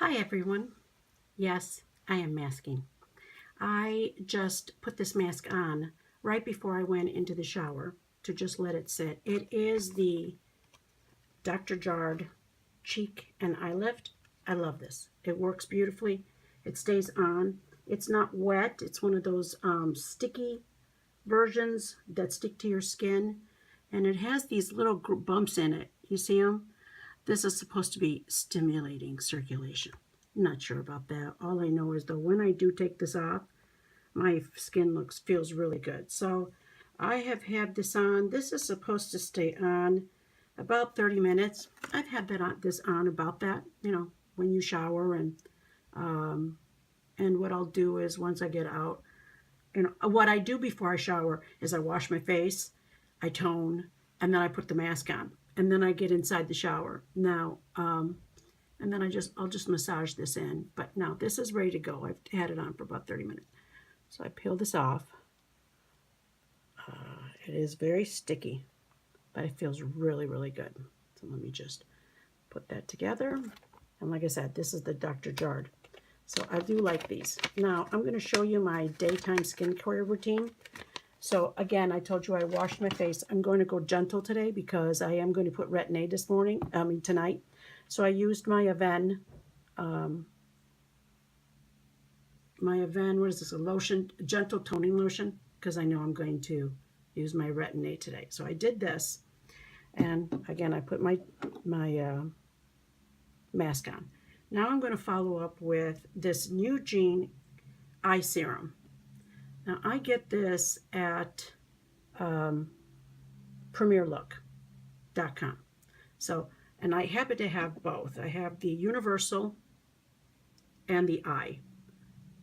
Hi everyone. Yes, I am masking. I just put this mask on right before I went into the shower to just let it sit. It is the DrJart Cheek and Eye Lift. I love this. It works beautifully. It stays on. It's not wet. It's one of those sticky versions that stick to your skin. And it has these little bumps in it. You see them? This is supposed to be stimulating circulation. Not sure about that. All I know is though when I do take this off, my skin feels really good. So I have had this on. This is supposed to stay on about 30 minutes. I've had this on about that, when you shower, and what I'll do is once I get out, what I do before I shower is I wash my face, I tone, and then I put the mask on, and then I get inside the shower. Now, and then I'll just massage this in. But now this is ready to go. I've had it on for about 30 minutes. So I peel this off. It is very sticky, but it feels really, really good. So let me just put that together. And like I said, this is the DrJart. So I do like these. Now I'm going to show you my daytime skincare routine. So again, I told you I washed my face. I'm going to go gentle today because I am going to put Retin-A tonight. So I used my Aven, what is this, a lotion, gentle toning lotion, because I know I'm going to use my Retin-A today. So I did this, and again, I put my mask on. Now I'm going to follow up with this NuGene Eye Serum. Now I get this at PremierLook.com. So, and I happen to have both. I have the Universal and the Eye.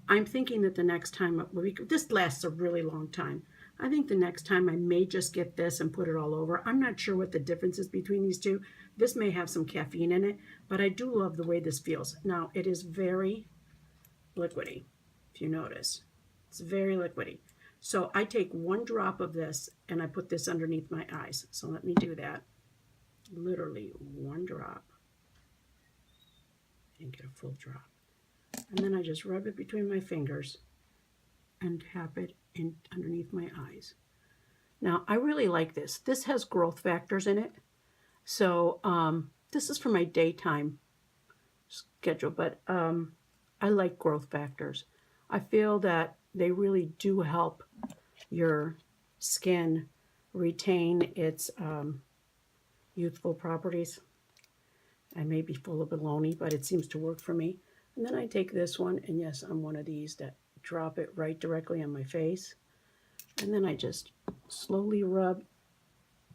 I'm thinking that the next time, this lasts a really long time. I think the next time I may just get this and put it all over. I'm not sure what the difference is between these two. This may have some caffeine in it, but I do love the way this feels. Now, it is very liquidy, if you notice. It's very liquidy. So I take 1 drop of this and I put this underneath my eyes. So let me do that. Literally 1 drop. And get a full drop. And then I just rub it between my fingers and tap it in underneath my eyes. Now, I really like this. This has growth factors in it. So this is for my daytime schedule, but I like growth factors. I feel that they really do help your skin retain its youthful properties. I may be full of baloney, but it seems to work for me. And then I take this one, and yes, I'm one of these that drop it right directly on my face. And then I just slowly rub,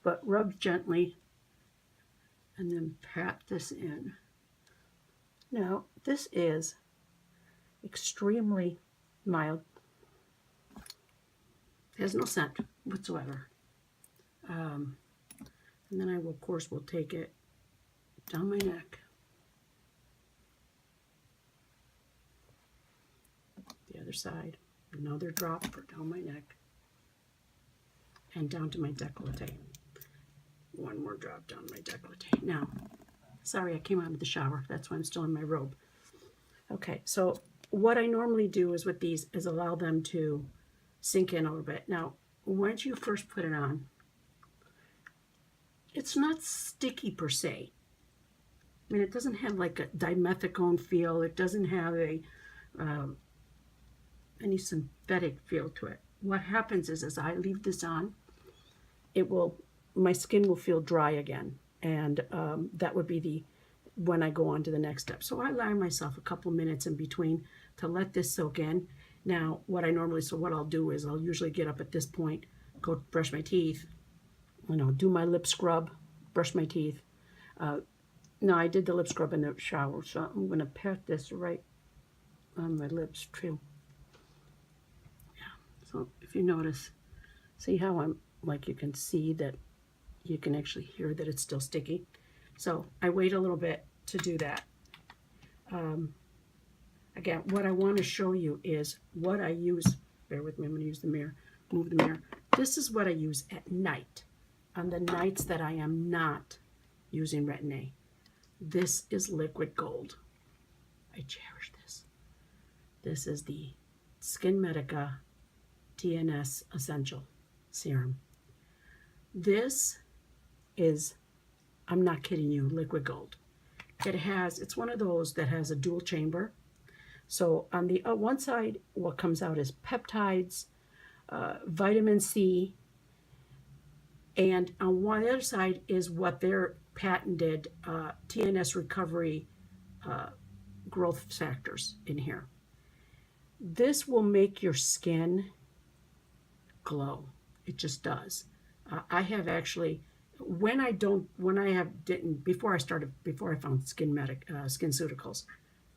but rub gently, and then pat this in. Now, this is extremely mild. It has no scent whatsoever. And then I will, of course, will take it down my neck. The other side, another drop for down my neck. And down to my décolleté. 1 more drop down my décolleté. Now, sorry, I came out of the shower. That's why I'm still in my robe. Okay, so what I normally do is with these is allow them to sink in a little bit. Now, once you first put it on, it's not sticky per se. I mean, it doesn't have like a dimethicone feel. It doesn't have a any synthetic feel to it. What happens is as I leave this on, my skin will feel dry again. And that would be when I go on to the next step. So I allow myself a couple minutes in between to let this soak in. Now, what I'll do is I'll usually get up at this point, go brush my teeth, do my lip scrub, brush my teeth. No, I did the lip scrub in the shower, so I'm going to pat this right on my lips too. Yeah, so if you notice, see how you can see that you can actually hear that it's still sticky. So I wait a little bit to do that. Again, what I want to show you is what I use. Bear with me, I'm going to use the mirror, move the mirror. This is what I use at night, on the nights that I am not using Retin-A. This is liquid gold. I I cherish this. This is the Skinceuticals TNS Essential Serum. This is, I'm not kidding you, liquid gold. It's one of those that has a dual chamber. So on the one side, what comes out is peptides, vitamin C, and on one other side is what their patented TNS recovery growth factors in here. This will make your skin glow. It just does. I have actually, before I found Skinceuticals,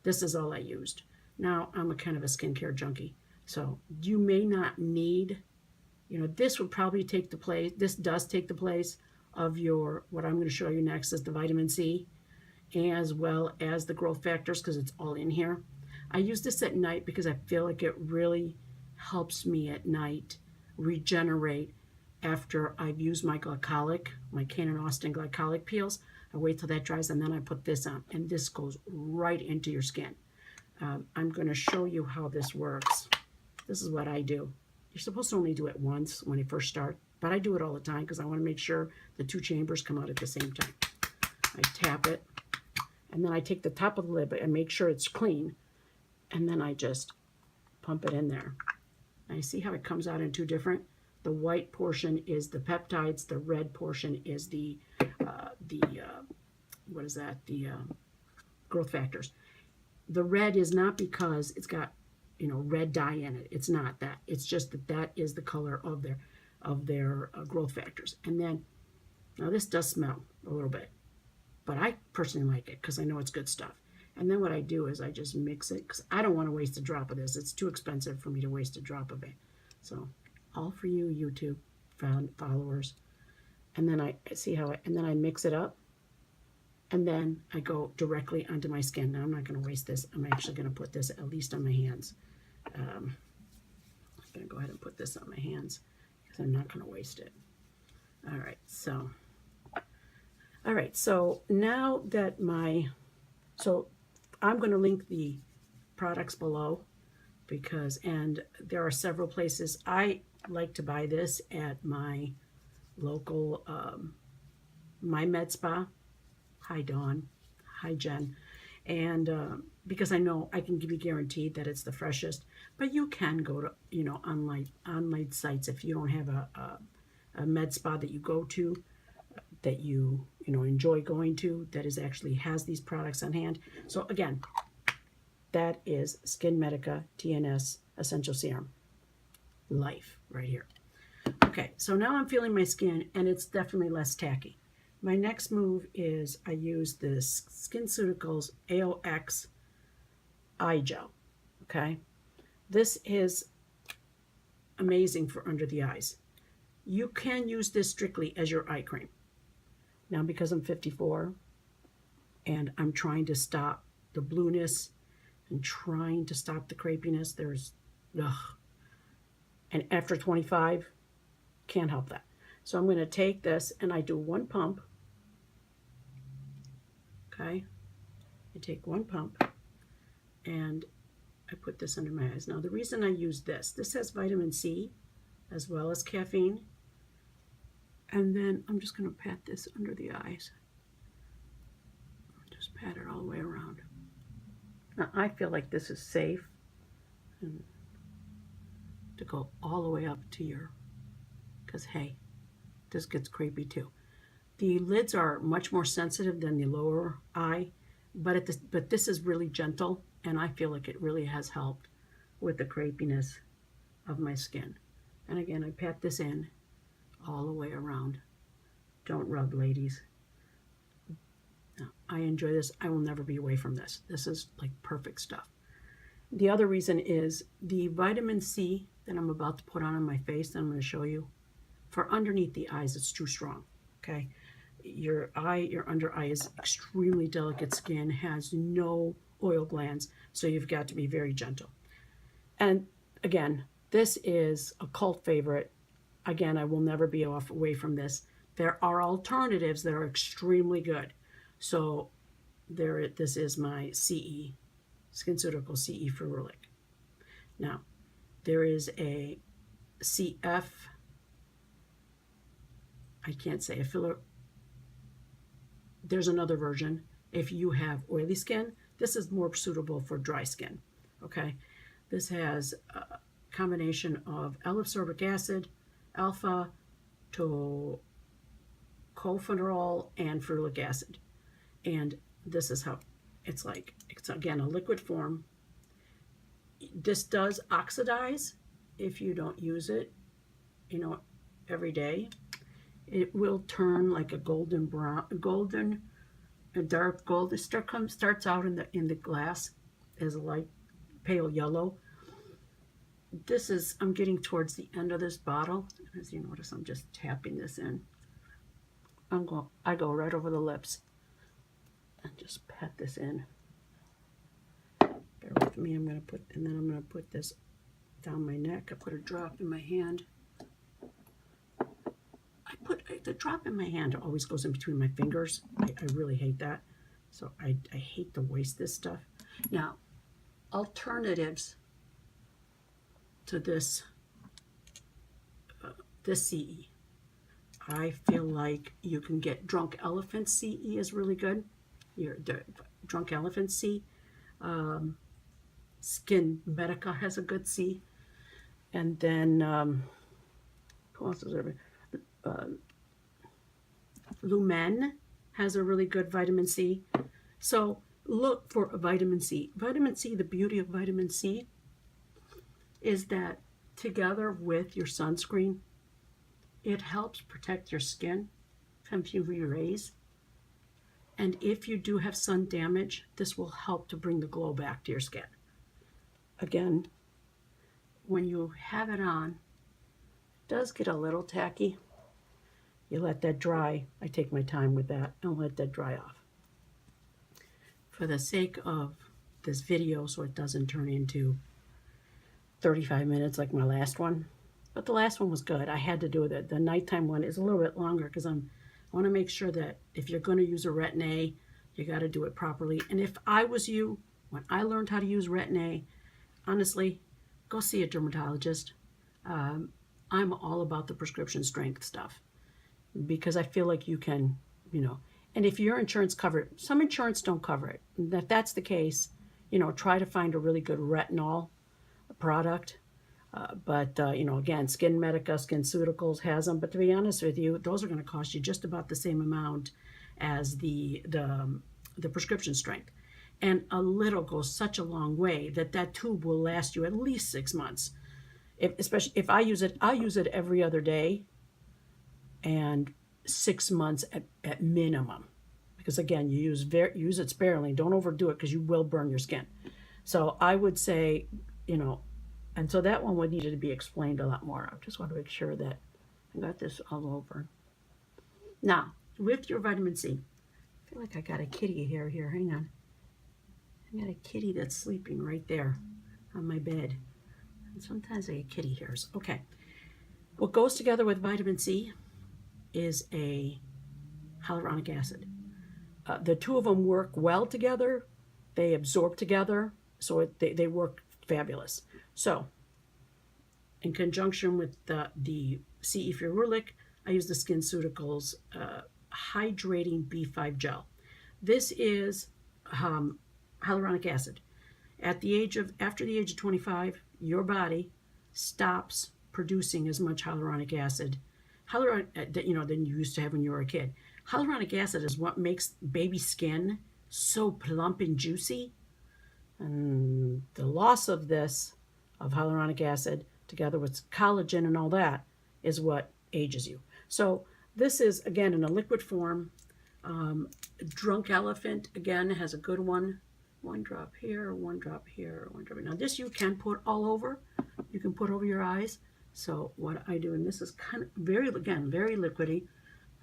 this is all I used. Now I'm a kind of a skincare junkie. So you may not need, this would probably take the place, this does take the place of what I'm going to show you next is the vitamin C, as well as the growth factors, because it's all in here. I use this at night because I feel like it really helps me at night regenerate after I've used my glycolic, my Canon Austin glycolic peels. I wait till that dries and then I put this on, and this goes right into your skin. I'm going to show you how this works. This is what I do. You're supposed to only do it once when you first start, but I do it all the time because I want to make sure the two chambers come out at the same time. I tap it, and then I take the top of the lid and make sure it's clean, and then I just pump it in there. And you see how it comes out in two different? The white portion is the peptides, the red portion is the growth factors. The red is not because it's got, red dye in it. It's not that. It's just that is the color of their growth factors. And then, now this does smell a little bit, but I personally like it because I know it's good stuff. And then what I do is I just mix it because I don't want to waste a drop of this. It's too expensive for me to waste a drop of it. So all for you YouTube followers. And then I mix it up, and then I go directly onto my skin. Now I'm not going to waste this. I'm actually going to put this at least on my hands. I'm going to go ahead and put this on my hands because I'm not going to waste it. All right, so now that I'm going to link the products below and there are several places. I like to buy this at my local, my med spa, Hi Dawn, Hi Jen, and because I know I can be guaranteed that it's the freshest, but you can go to, online sites if you don't have a med spa that you go to, that you enjoy going to, that actually has these products on hand. So again, that is Skinceuticals TNS Essential Serum. Life right here. Okay, so now I'm feeling my skin, and it's definitely less tacky. My next move is I use this Skinceuticals AOX Eye Gel. Okay, this is amazing for under the eyes. You can use this strictly as your eye cream. Now, because I'm 54 and I'm trying to stop the blueness and trying to stop the crepiness, and after 25, can't help that. So I'm going to take this and I do one pump. Okay, I take one pump and I put this under my eyes. Now the reason I use this has vitamin C as well as caffeine. And then I'm just going to pat this under the eyes. Just pat it all the way around. Now I feel like this is safe and to go all the way up to because hey, this gets creepy too. The lids are much more sensitive than the lower eye, but this is really gentle, and I feel like it really has helped with the crepiness of my skin. And again, I pat this in all the way around. Don't rub, ladies. No, I enjoy this. I will never be away from this. This is like perfect stuff. The other reason is the vitamin C that I'm about to put on my face that I'm going to show you. For underneath the eyes, it's too strong, okay? Your under eye is extremely delicate skin, has no oil glands, so you've got to be very gentle. And again, this is a cult favorite. Again, I will never be away from this. There are alternatives that are extremely good. So this is my CE Skinceuticals CE Ferulic. Now, there is a CF, I can't say a filler. There's another version. If you have oily skin, this is more suitable for dry skin. Okay, this has a combination of L-ascorbic acid, alpha tocopherol, and ferulic acid. And this is how it's like. It's again a liquid form. This does oxidize if you don't use it, you know, every day. It will turn like a golden brown, a dark gold. It starts out in the glass as a light pale yellow. This is, I'm getting towards the end of this bottle. As you notice, I'm just tapping this in. I go right over the lips and just pat this in. Bear with me. And then I'm gonna put this down my neck. I put a drop in my hand. The drop in my hand always goes in between my fingers. I really hate that. So I hate to waste this stuff. Now, alternatives to this CE. I feel like you can get Drunk Elephant CE is really good. The Drunk Elephant C. Skinceuticals has a good C. And then, who else is there? Lumiere has a really good vitamin C. So look for a vitamin C. Vitamin C, the beauty of vitamin C is that together with your sunscreen, it helps protect your skin from UV rays. And if you do have sun damage, this will help to bring the glow back to your skin. Again, when you have it on, it does get a little tacky. You let that dry. I take my time with that and let that dry off. For the sake of this video, so it doesn't turn into 35 minutes like my last one. But the last one was good. I had to do it. The nighttime one is a little bit longer because I want to make sure that if you're going to use a Retin-A, you got to do it properly. And if I was you, when I learned how to use Retin-A, honestly, go see a dermatologist. I'm all about the prescription strength stuff because I feel like you can, you know, and if your insurance covers it, some insurance don't cover it. And if that's the case, you know, try to find a really good retinol product. You know, again, Skinceuticals, Skinceuticals has them. But to be honest with you, those are going to cost you just about the same amount as the prescription strength. And a little goes such a long way that tube will last you at least 6 months. Especially if I use it, I use it every other day, and 6 months at minimum. Because again, you use it sparingly. Don't overdo it because you will burn your skin. So I would say, you know, and so that one would need to be explained a lot more. I just want to make sure that I got this all over. Now, with your vitamin C, I feel like I got a kitty hair here. Hang on. I got a kitty that's sleeping right there on my bed. And sometimes I get kitty hairs. Okay. What goes together with vitamin C is a hyaluronic acid. The two of them work well together. They absorb together, so they work fabulous. So, in conjunction with the CE Ferulic, I use the Skinceuticals Hydrating B5 Gel. This is hyaluronic acid. After the age of 25, your body stops producing as much hyaluronic acid than you used to have when you were a kid. Hyaluronic acid is what makes baby skin so plump and juicy. And the loss of hyaluronic acid, together with collagen and all that, is what ages you. So this is, again, in a liquid form. Drunk Elephant, again, has a good one. One drop here, one drop here, one drop here. Now this you can put all over. You can put over your eyes. So what I do, and this is kind of very liquidy.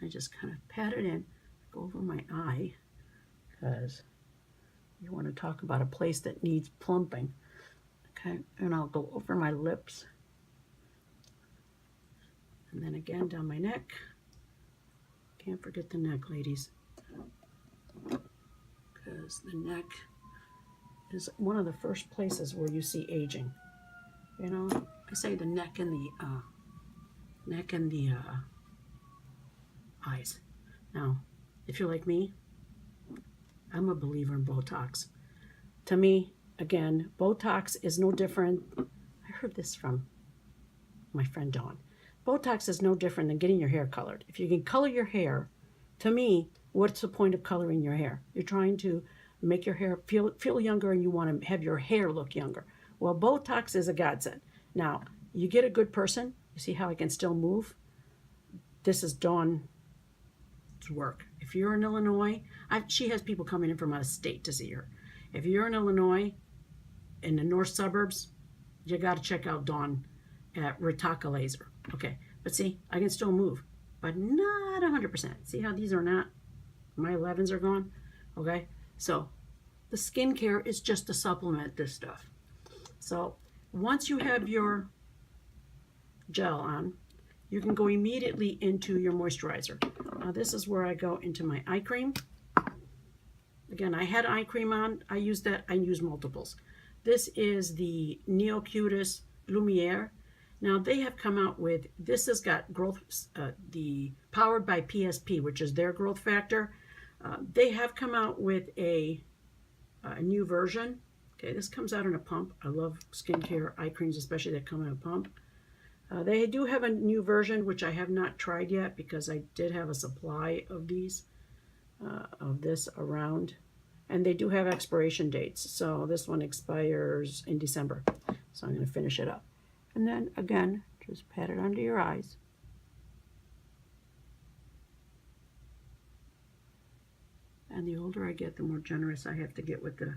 I just kind of pat it in, go over my eye, because you want to talk about a place that needs plumping. Okay, and I'll go over my lips. And then again down my neck. Can't forget the neck, ladies. Because the neck is one of the first places where you see aging. You know, I say the neck and the eyes. Now, if you're like me, I'm a believer in Botox. To me, again, Botox is no different. I heard this from my friend Dawn. Botox is no different than getting your hair colored. If you can color your hair, to me, what's the point of coloring your hair? You're trying to make your hair feel younger, and you want to have your hair look younger. Well, Botox is a godsend. Now, you get a good person. You see how I can still move? This is Dawn's work. If you're in Illinois, she has people coming in from out of state to see her. If you're in Illinois, in the north suburbs, you got to check out Dawn at Ritacca Laser. Okay, but see, I can still move, but not 100%. See how these are not? My 11s are gone. Okay, so the skincare is just to supplement this stuff. So once you have your gel on, you can go immediately into your moisturizer. Now this is where I go into my eye cream. Again, I had eye cream on. I use that. I use multiples. This is the Neocutis Lumiere. Now they have come out with, this has got growth, the powered by PSP, which is their growth factor. They have come out with a new version. Okay, this comes out in a pump. I love skincare eye creams, especially that come in a pump. They do have a new version, which I have not tried yet because I did have a supply of these, of this around. And they do have expiration dates. So this one expires in December. So I'm going to finish it up. And then again, just pat it under your eyes. And the older I get, the more generous I have to get with the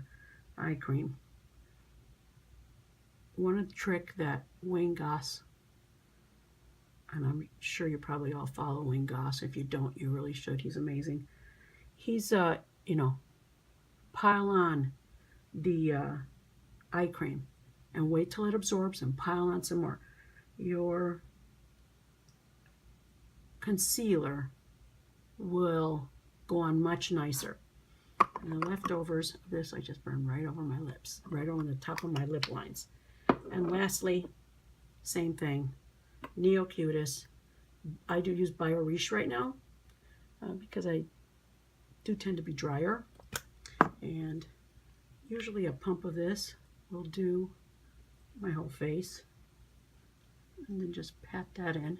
eye cream. One trick that Wayne Goss, and I'm sure you probably all follow Wayne Goss. If you don't, you really should. He's amazing. He's, you know, pile on the eye cream and wait till it absorbs and pile on some more. Your concealer will go on much nicer. And the leftovers of this I just burn right over my lips, right over the top of my lip lines. And lastly, same thing, Neocutis. I do use Riche right now because I do tend to be drier. And usually a pump of this will do my whole face. And then just pat that in.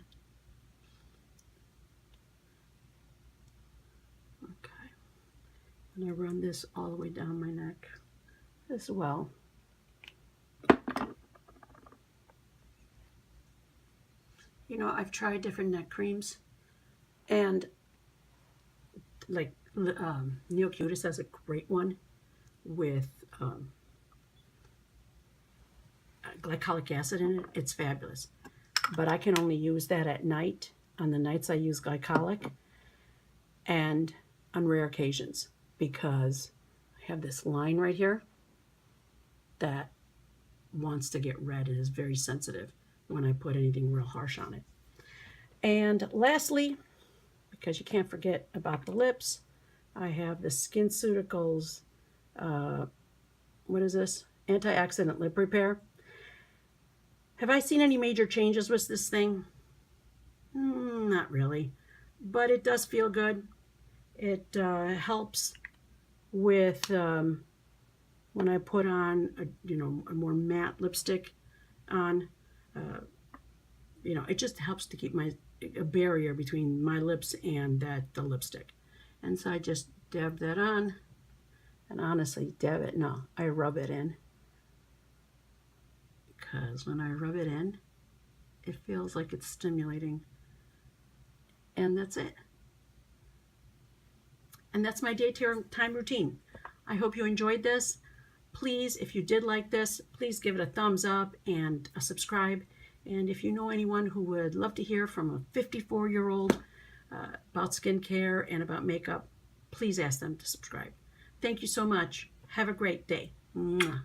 Okay. And I run this all the way down my neck as well. You know, I've tried different neck creams, and like Neocutis has a great one with glycolic acid in it. It's fabulous. But I can only use that at night. On the nights I use glycolic, and on rare occasions, because I have this line right here that wants to get red and is very sensitive when I put anything real harsh on it. And lastly, because you can't forget about the lips, I have the Skinceuticals, what is this? Antioxidant Lip Repair. Have I seen any major changes with this thing? Not really, but it does feel good. It helps with when I put on a more matte lipstick on. It just helps to keep a barrier between my lips and the lipstick. And so I just dab that on, and honestly, I rub it in. Because when I rub it in, it feels like it's stimulating. And that's it. And that's my daytime routine. I hope you enjoyed this. Please, if you did like this, please give it a thumbs up and a subscribe. And if you know anyone who would love to hear from a 54-year-old about skincare and about makeup, please ask them to subscribe. Thank you so much. Have a great day. Mwah.